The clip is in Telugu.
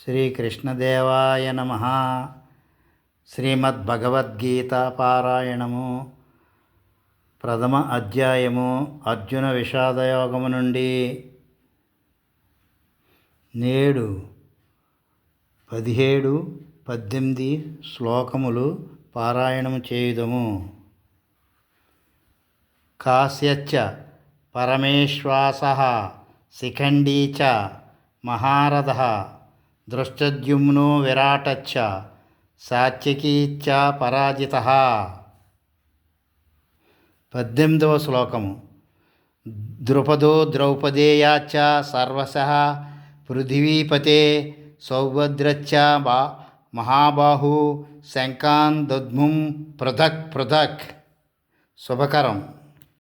శ్రీకృష్ణదేవాయ నమ. శ్రీమద్భగవద్గీత పారాయణము ప్రథమ అధ్యాయము అర్జున విషాదయోగము నుండి. నేడు 17-18 శ్లోకములు పారాయణము చేయుదము. కాస్యచ్చ పరమేశ్వాసః శిఖండీ చ మహారథః దృష్టద్యుమ్నో విరాటచ్చ సాత్యకీచ్చ పరాజితః. 18వ శ్లోకము. ద్రుపదో ద్రౌపదేయాచ్చ సర్వశః పృథివీపతే సౌభద్రచ్చ మహాబాహు శంఖాన్ దద్ముం పృథక్ పృథక్. శుభకరం.